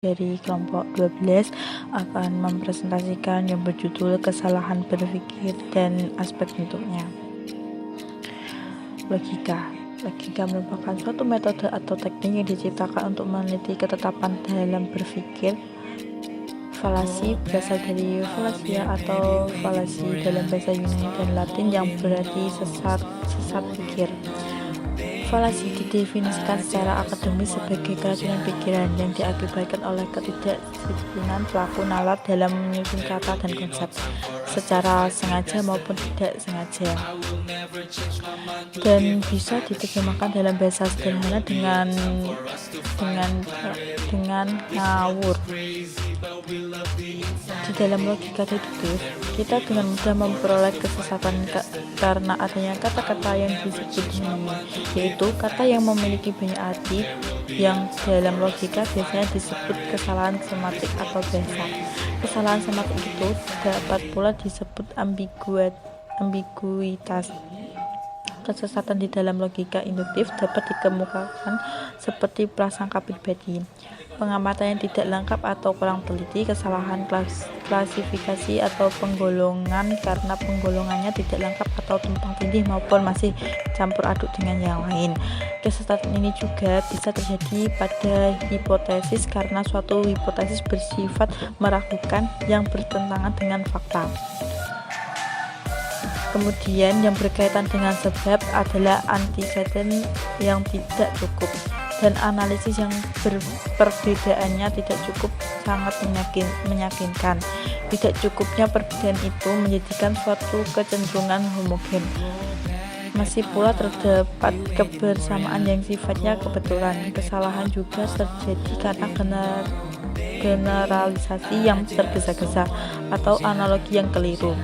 dari kelompok 12 akan mempresentasikan yang berjudul kesalahan berpikir dan aspek bentuknya. Logika merupakan suatu metode atau teknik yang diciptakan untuk meneliti ketetapan dalam berpikir. Falasi berasal dari falasia atau falasi dalam bahasa Yunani dan Latin yang berarti sesat pikir. Falasi didefinisikan secara akademis sebagai keracunan pikiran yang diakibatkan oleh ketidakdisiplinan pelaku nalar dalam menyusun kata dan konsep, secara sengaja maupun tidak sengaja, dan bisa diterjemahkan dalam bahasa sederhana dengan ngawur. Di dalam logika deduktif, kita dengan mudah memperoleh kesesatan karena adanya kata-kata yang disebut ini, yaitu kata yang memiliki banyak arti, yang dalam logika biasanya disebut kesalahan semantik atau bahasa. Kesalahan semantik itu dapat pula disebut ambiguitas. Kesesatan di dalam logika induktif dapat dikemukakan seperti prasangka pribadi, pengamatan yang tidak lengkap atau kurang teliti, kesalahan klasifikasi atau penggolongan karena penggolongannya tidak lengkap atau tumpang tindih maupun masih campur aduk dengan yang lain. Kesesatan ini juga bisa terjadi pada hipotesis karena suatu hipotesis bersifat meragukan yang bertentangan dengan fakta. Kemudian yang berkaitan dengan sebab adalah antecedent yang tidak cukup, dan analisis yang perbedaannya tidak cukup sangat meyakinkan. Tidak cukupnya perbedaan itu menjadikan suatu kecenderungan homogen. Masih pula terdapat kebersamaan yang sifatnya kebetulan. Kesalahan juga terjadi karena generalisasi yang tergesa-gesa atau analogi yang keliru.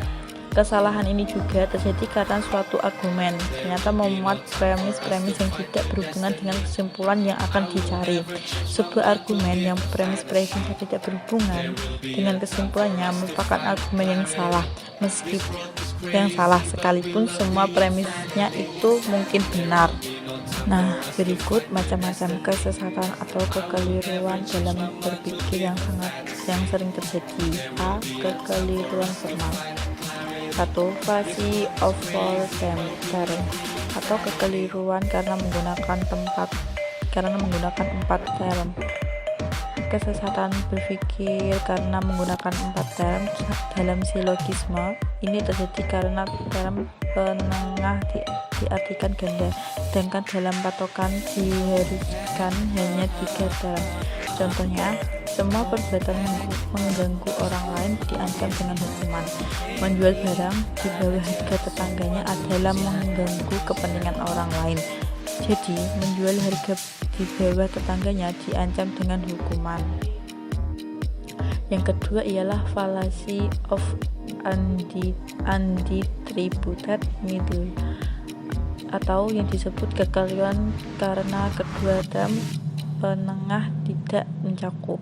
Kesalahan ini juga terjadi karena suatu argumen ternyata memuat premis-premis yang tidak berhubungan dengan kesimpulan yang akan dicari. Sebuah argumen yang premis-premisnya tidak berhubungan dengan kesimpulannya merupakan argumen yang salah, sekalipun semua premisnya itu mungkin benar. Nah, berikut macam-macam kesesatan atau kekeliruan dalam berpikir yang sering terjadi. A. Kekeliruan formal. 1. Falsi over term atau kekeliruan karena menggunakan 4 term. Kesesatan berpikir karena menggunakan 4 term dalam silogisme ini terjadi karena term penengah diartikan ganda, sedangkan dalam patokan diharuskan hanya 3 term. Contohnya, semua perbuatan mengganggu orang lain diancam dengan hukuman. Menjual barang di bawah harga tetangganya adalah mengganggu kepentingan orang lain. Jadi, menjual harga di bawah tetangganya diancam dengan hukuman. Yang kedua ialah fallacy of undistributed middle, atau yang disebut kekeliruan karena kedua term penengah tidak mencakup.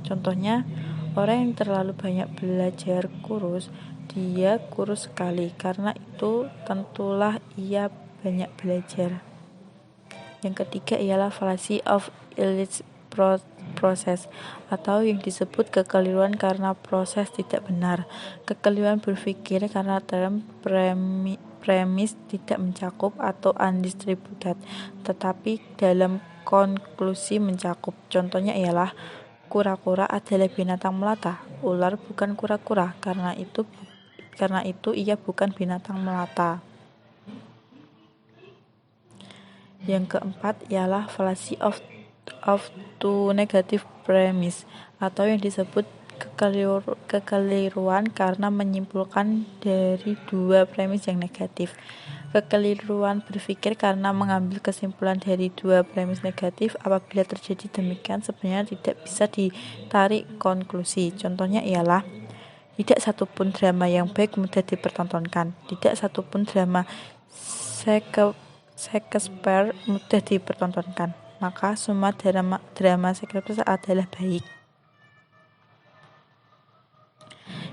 Contohnya, orang yang terlalu banyak belajar kurus, dia kurus sekali, karena itu tentulah ia banyak belajar. Yang ketiga ialah fallacy of illicit process, atau yang disebut kekeliruan karena proses tidak benar. Kekeliruan berpikir karena term premis tidak mencakup atau undistributed, tetapi dalam konklusi mencakup. Contohnya ialah kura-kura adalah binatang melata, ular bukan kura-kura, karena itu ia bukan binatang melata. Yang keempat ialah fallacy of two negative premise, atau yang disebut kekeliruan karena menyimpulkan dari 2 premis yang negatif. Kekeliruan berpikir karena mengambil kesimpulan dari 2 premis negatif. Apabila terjadi demikian, sebenarnya tidak bisa ditarik konklusi. Contohnya ialah tidak satupun drama yang baik mudah dipertontonkan. Tidak satupun drama Shakespeare mudah dipertontonkan. Maka semua drama Shakespeare adalah baik.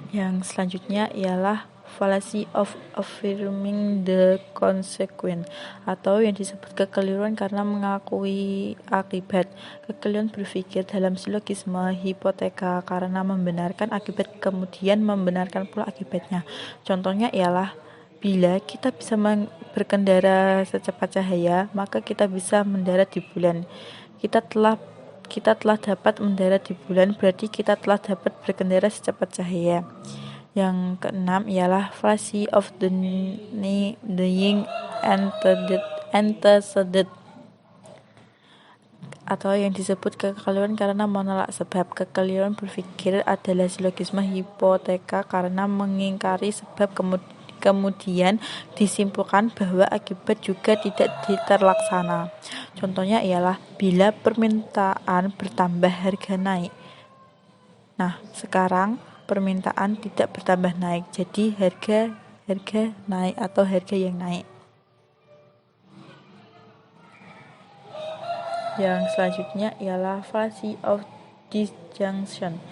Yang selanjutnya ialah fallacy of affirming the consequence, atau yang disebut kekeliruan karena mengakui akibat. Kekeliruan berpikir dalam silogisme hipoteka karena membenarkan akibat kemudian membenarkan pula akibatnya. Contohnya ialah bila kita bisa berkendara secepat cahaya, maka kita bisa mendarat di bulan. Kita telah dapat mendarat di bulan, berarti kita telah dapat berkendara secepat cahaya. Yang keenam ialah fallacy of denying antecedent, atau yang disebut kekeliruan karena menolak sebab. Kekeliruan berpikir adalah silogisme hipoteka karena mengingkari sebab kemudian disimpulkan bahwa akibat juga tidak terlaksana. Contohnya ialah bila permintaan bertambah harga naik. Nah, sekarang permintaan tidak bertambah naik, jadi harga naik atau harga yang naik. Yang selanjutnya ialah fallacy of disjunction,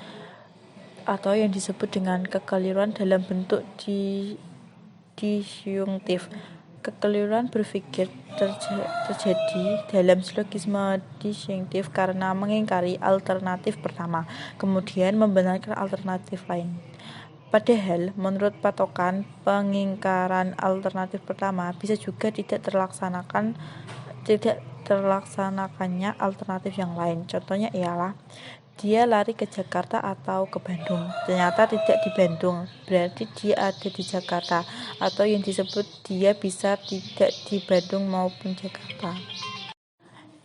atau yang disebut dengan kekeliruan dalam bentuk disyunktif. Kekeliruan berpikir terjadi dalam silogisme disyunktif karena mengingkari alternatif pertama, kemudian membenarkan alternatif lain. Padahal, menurut patokan, pengingkaran alternatif pertama bisa juga tidak terlaksanakannya alternatif yang lain. Contohnya ialah dia lari ke Jakarta atau ke Bandung, ternyata tidak di Bandung, berarti dia ada di Jakarta, atau yang disebut dia bisa tidak di Bandung maupun Jakarta.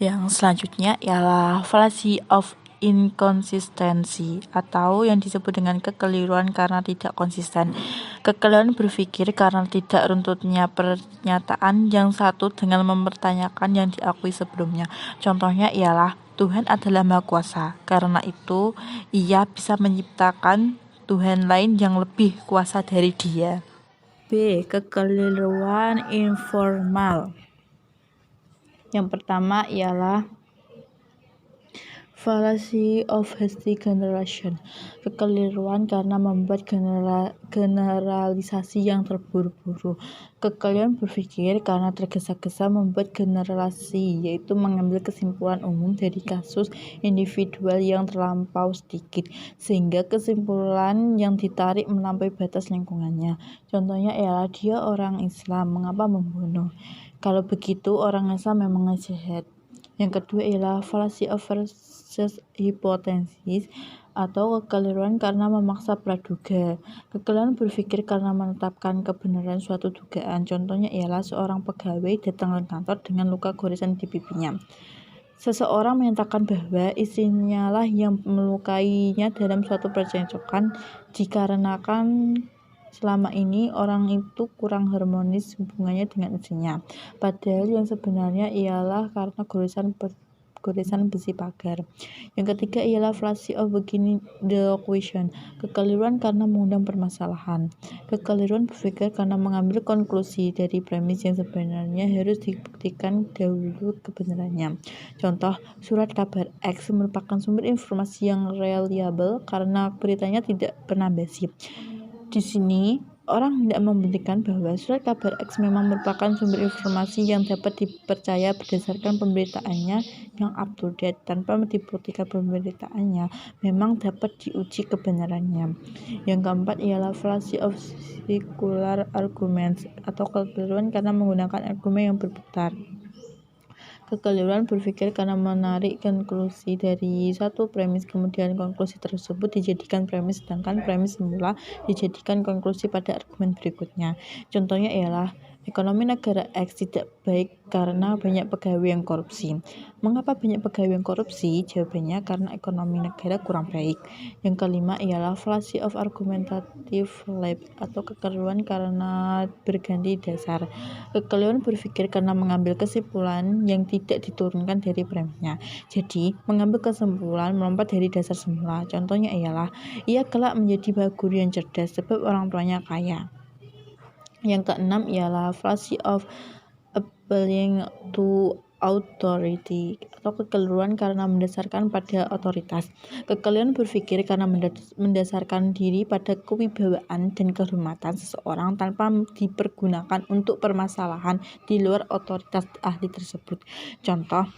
Yang selanjutnya ialah fallacy of inconsistency, atau yang disebut dengan kekeliruan karena tidak konsisten. Kekeliruan berpikir karena tidak runtutnya pernyataan yang satu dengan mempertanyakan yang diakui sebelumnya. Contohnya ialah Tuhan adalah Maha Kuasa, karena itu ia bisa menciptakan Tuhan lain yang lebih kuasa dari dia. B. Kekeliruan informal. Yang pertama ialah fallacy of hasty generation, kekeliruan karena membuat generalisasi yang terburu-buru. Kekeliruan berpikir karena tergesa-gesa membuat generalisasi, yaitu mengambil kesimpulan umum dari kasus individual yang terlampau sedikit, sehingga kesimpulan yang ditarik melampaui batas lingkungannya. Contohnya ialah dia orang Islam, mengapa membunuh? Kalau begitu orang Islam memang jahat. Yang kedua ialah fallacy of versus hypothesis, atau kekeliruan karena memaksa praduga. Kekeliruan berpikir karena menetapkan kebenaran suatu dugaan. Contohnya ialah seorang pegawai datang ke kantor dengan luka goresan di pipinya. Seseorang menyatakan bahwa istrinya lah yang melukainya dalam suatu percekcokan dikarenakan selama ini orang itu kurang harmonis hubungannya dengan istrinya. Padahal yang sebenarnya ialah karena goresan besi pagar. Yang ketiga ialah fallacy of beginning the question, kekeliruan karena mengundang permasalahan. Kekeliruan berpikir karena mengambil konklusi dari premis yang sebenarnya harus dibuktikan dahulu kebenarannya. Contoh, surat kabar X merupakan sumber informasi yang reliable karena beritanya tidak pernah basi. Di sini, orang tidak membuktikan bahwa surat kabar X memang merupakan sumber informasi yang dapat dipercaya berdasarkan pemberitaannya yang up to date. Tanpa dibuktikan pemberitaannya memang dapat diuji kebenarannya. Yang keempat ialah fallacy of circular arguments, atau kekeliruan karena menggunakan argumen yang berputar. Kekeliruan berpikir karena menarik konklusi dari satu premis, kemudian konklusi tersebut dijadikan premis, sedangkan premis semula dijadikan konklusi pada argumen berikutnya. Contohnya ialah ekonomi negara X tidak baik karena banyak pegawai yang korupsi. Mengapa banyak pegawai yang korupsi? Jawabannya karena ekonomi negara kurang baik. Yang kelima ialah fallacy of argumentative leap, atau kekeliruan karena berganti dasar. Kekeliruan berpikir karena mengambil kesimpulan yang tidak diturunkan dari premisnya. Jadi, mengambil kesimpulan melompat dari dasar semula. Contohnya ialah ia kelak menjadi bapak guru yang cerdas sebab orang tuanya kaya. Yang keenam ialah fallacy of appealing to authority atau kekeliruan karena mendasarkan pada otoritas. Kekeliruan berpikir karena mendasarkan diri pada kewibawaan dan kehormatan seseorang tanpa dipergunakan untuk permasalahan di luar otoritas ahli tersebut. Contoh,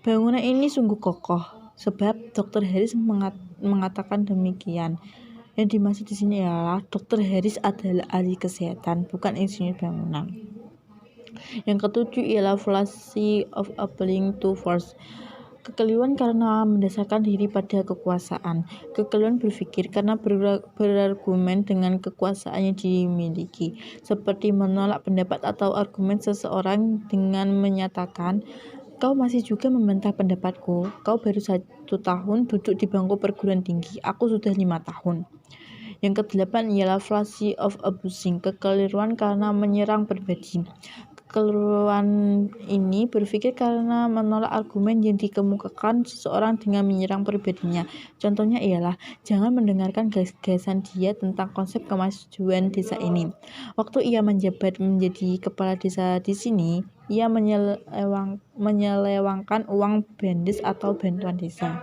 bangunan ini sungguh kokoh sebab Dr. Harris mengatakan demikian. Yang dimaksud di sini adalah Dr. Harris adalah ahli kesehatan, bukan insinyur bangunan. Yang ketujuh ialah fallacy of appealing to force. Kekeliruan karena mendasarkan diri pada kekuasaan. Kekeliruan berpikir karena berargumen dengan kekuasaan yang dimiliki, seperti menolak pendapat atau argumen seseorang dengan menyatakan, "Kau masih juga membantah pendapatku. Kau baru 1 tahun duduk di bangku perguruan tinggi, aku sudah 5 tahun." Yang kedelapan ialah fallacy of abusing. Kekeliruan karena menyerang pribadi. Kekeliruan ini berpikir karena menolak argumen yang dikemukakan seseorang dengan menyerang pribadinya. Contohnya ialah, jangan mendengarkan gagasan dia tentang konsep kemajuan desa ini. Waktu ia menjabat menjadi kepala desa di sini, ia menyelewangkan uang BANDES atau bantuan desa.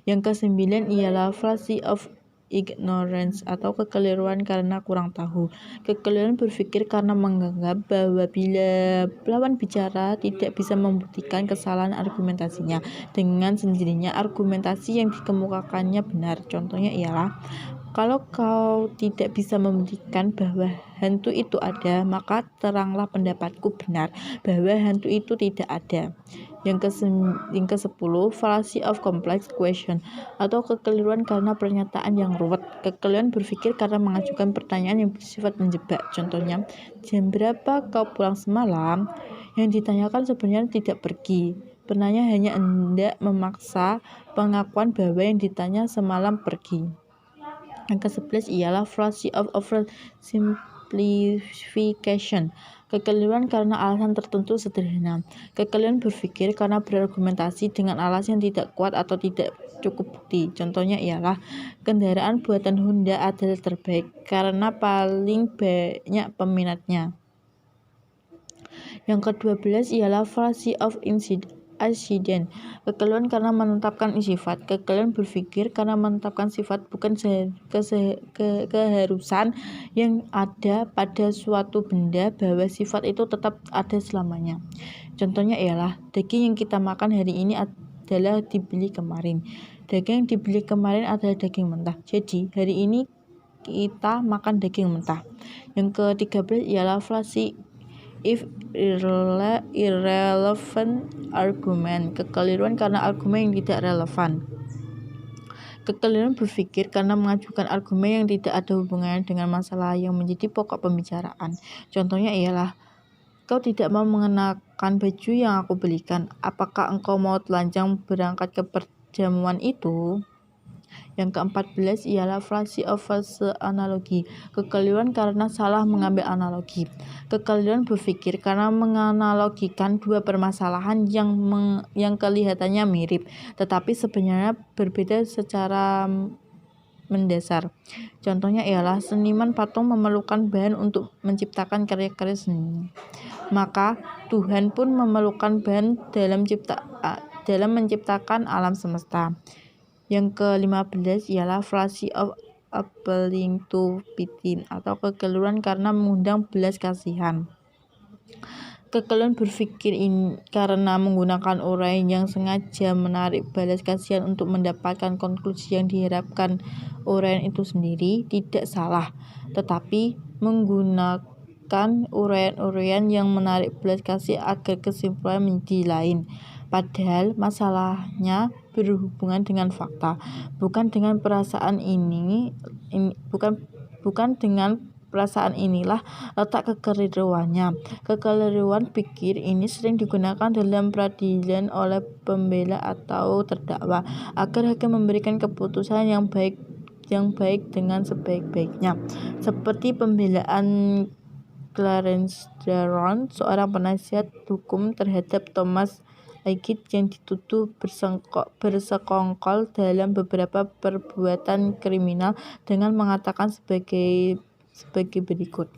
Yang kesembilan ialah fallacy of ignorance atau kekeliruan karena kurang tahu. Kekeliruan berpikir karena menganggap bahwa bila lawan bicara tidak bisa membuktikan kesalahan argumentasinya, dengan sendirinya argumentasi yang dikemukakannya benar. Contohnya ialah, kalau kau tidak bisa membuktikan bahwa hantu itu ada, maka teranglah pendapatku benar bahwa hantu itu tidak ada. Yang ke-10, fallacy of complex question atau kekeliruan karena pernyataan yang ruwet. Kekeliruan berpikir karena mengajukan pertanyaan yang bersifat menjebak. Contohnya, jam berapa kau pulang semalam? Yang ditanyakan sebenarnya tidak pergi. Penanya hanya hendak memaksa pengakuan bahwa yang ditanya semalam pergi. Yang ke-11 ialah fallacy of oversimplification. Kekeliruan karena alasan tertentu sederhana. Kekeliruan berpikir karena berargumentasi dengan alasan yang tidak kuat atau tidak cukup bukti. Contohnya ialah, kendaraan buatan Honda adalah terbaik karena paling banyak peminatnya. Yang ke-12 ialah fallacy of accident. Kekeliruan karena menetapkan sifat. Kekeliruan berpikir karena menetapkan sifat bukan keharusan yang ada pada suatu benda bahwa sifat itu tetap ada selamanya. Contohnya ialah, daging yang kita makan hari ini adalah dibeli kemarin. Daging yang dibeli kemarin adalah daging mentah. Jadi hari ini kita makan daging mentah. Yang ke-13 ialah fallacy if irrelevant argument. Kekeliruan karena argumen yang tidak relevan. Kekeliruan berpikir karena mengajukan argumen yang tidak ada hubungannya dengan masalah yang menjadi pokok pembicaraan. Contohnya ialah, kau tidak mau mengenakan baju yang aku belikan. Apakah engkau mau telanjang berangkat ke perjamuan itu? Yang ke-14 ialah fallacy of false analogy. Kekeliruan karena salah mengambil analogi. Kekeliruan berpikir karena menganalogikan dua permasalahan yang kelihatannya mirip, tetapi sebenarnya berbeda secara mendasar. Contohnya ialah, seniman patung memerlukan bahan untuk menciptakan karya-karya seni. Maka Tuhan pun memerlukan bahan dalam menciptakan alam semesta. Yang ke-15 ialah fallacy of appealing to pity atau kekeliruan karena mengundang belas kasihan. Kekeliruan berpikir karena menggunakan uraian yang sengaja menarik belas kasihan untuk mendapatkan konklusi yang diharapkan uraian itu sendiri tidak salah, tetapi menggunakan uraian-uraian yang menarik belas kasih agar kesimpulan menjadi lain. Padahal masalahnya berhubungan dengan fakta, bukan dengan perasaan bukan dengan perasaan inilah letak kekeliruannya. Kekeliruan pikir ini sering digunakan dalam peradilan oleh pembela atau terdakwa agar hakim memberikan keputusan yang baik dengan sebaik-baiknya. Seperti pembelaan Clarence Darrow, seorang penasihat hukum terhadap Thomas Leggett yang dituduh bersekongkol dalam beberapa perbuatan kriminal dengan mengatakan sebagai berikut.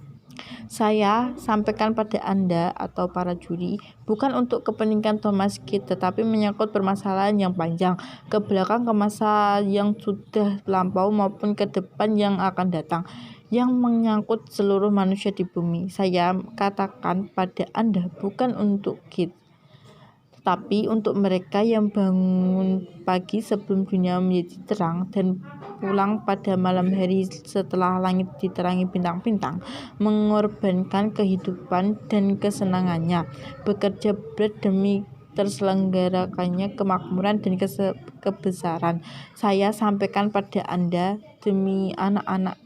Saya sampaikan pada Anda atau para juri bukan untuk kepentingan Thomas Kit, tetapi menyangkut permasalahan yang panjang, ke belakang, ke masa yang sudah lampau maupun ke depan yang akan datang, yang menyangkut seluruh manusia di bumi. Saya katakan pada Anda bukan untuk Kit, tetapi untuk mereka yang bangun pagi sebelum dunia menjadi terang dan pulang pada malam hari setelah langit diterangi bintang-bintang, mengorbankan kehidupan dan kesenangannya, bekerja berat demi terselenggarakannya kemakmuran dan kebesaran. Saya sampaikan pada Anda demi anak-anak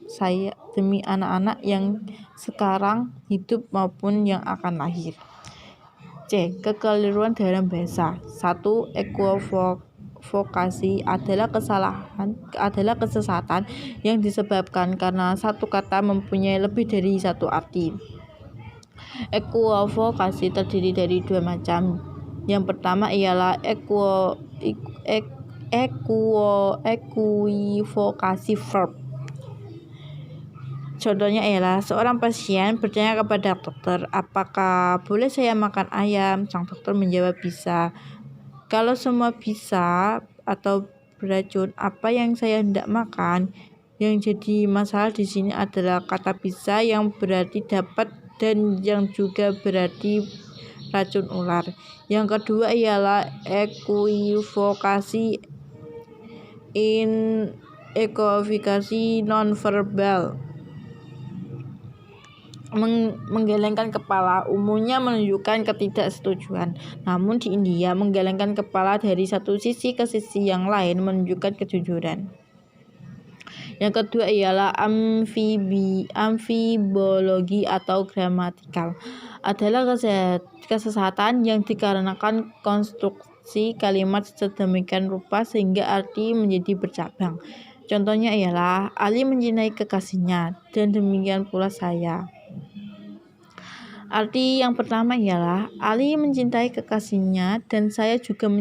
yang sekarang hidup maupun yang akan lahir. C. Kekeliruan dalam bahasa. 1. Equivokasi adalah kesesatan yang disebabkan karena satu kata mempunyai lebih dari satu arti. Equivokasi terdiri dari dua macam. Yang pertama ialah equivokasi verb. Contohnya ialah seorang pasien bertanya kepada dokter, apakah boleh saya makan ayam? Sang dokter menjawab bisa. Kalau semua bisa atau beracun, apa yang saya hendak makan? Yang jadi masalah di sini adalah kata bisa yang berarti dapat dan yang juga berarti racun ular. Yang kedua ialah equivokasi nonverbal. Menggelengkan kepala umumnya menunjukkan ketidaksetujuan. Namun di India, menggelengkan kepala dari satu sisi ke sisi yang lain menunjukkan kejujuran. Yang kedua ialah amfibologi atau gramatikal. Adalah kesesatan yang dikarenakan konstruksi kalimat sedemikian rupa sehingga arti menjadi bercabang. Contohnya ialah Ali mencintai kekasihnya dan demikian pula saya. Arti yang pertama ialah Ali mencintai kekasihnya dan saya juga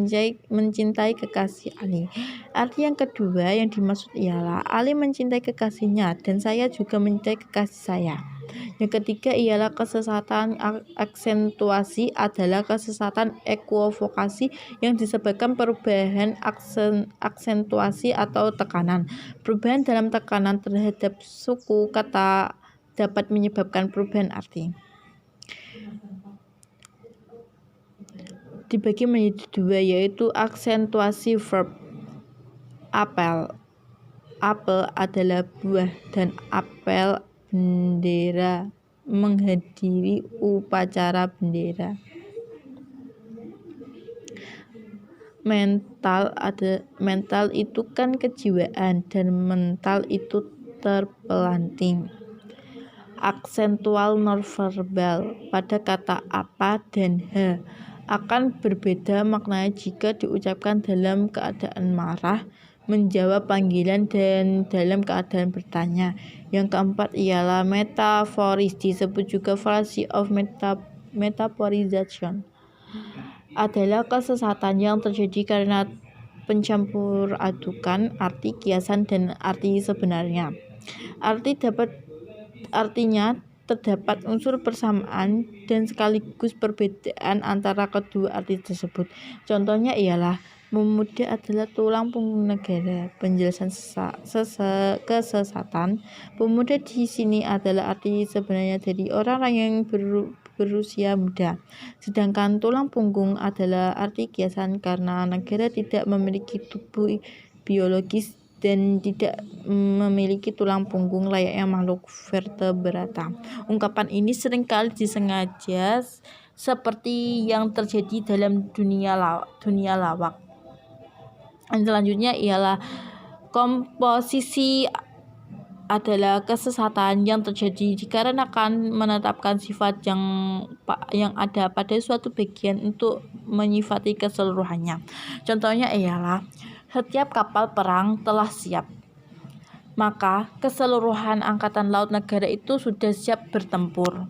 mencintai kekasih Ali. Arti yang kedua yang dimaksud ialah Ali mencintai kekasihnya dan saya juga mencintai kekasih saya. Yang ketiga ialah kesesatan aksentuasi adalah kesesatan equivokasi yang disebabkan perubahan aksentuasi atau tekanan. Perubahan dalam tekanan terhadap suku kata dapat menyebabkan perubahan arti. Dibagi menjadi dua, yaitu aksentuasi verb. Apel adalah buah dan apel bendera, menghadiri upacara bendera. Mental itu kan kejiwaan dan mental itu terpelanting. Aksentual nonverbal pada kata apa dan h akan berbeda maknanya jika diucapkan dalam keadaan marah, menjawab panggilan, dan dalam keadaan bertanya. Yang keempat ialah metaforis, disebut juga fallacy of metaphorization. Adalah kesesatan yang terjadi karena pencampur adukan arti kiasan dan arti sebenarnya. Artinya terdapat unsur persamaan dan sekaligus perbedaan antara kedua arti tersebut. Contohnya ialah memuda adalah tulang punggung negara. Penjelasan kesesatan. Pemuda di sini adalah arti sebenarnya dari orang-orang yang berusia muda. Sedangkan tulang punggung adalah arti kiasan karena negara tidak memiliki tubuh biologis dan tidak memiliki tulang punggung layaknya makhluk vertebrata. Ungkapan ini seringkali disengaja seperti yang terjadi dalam dunia lawak. Dan selanjutnya ialah komposisi adalah kesesatan yang terjadi dikarenakan menetapkan sifat yang ada pada suatu bagian untuk menyifati keseluruhannya. Contohnya ialah setiap kapal perang telah siap, maka keseluruhan angkatan laut negara itu sudah siap bertempur.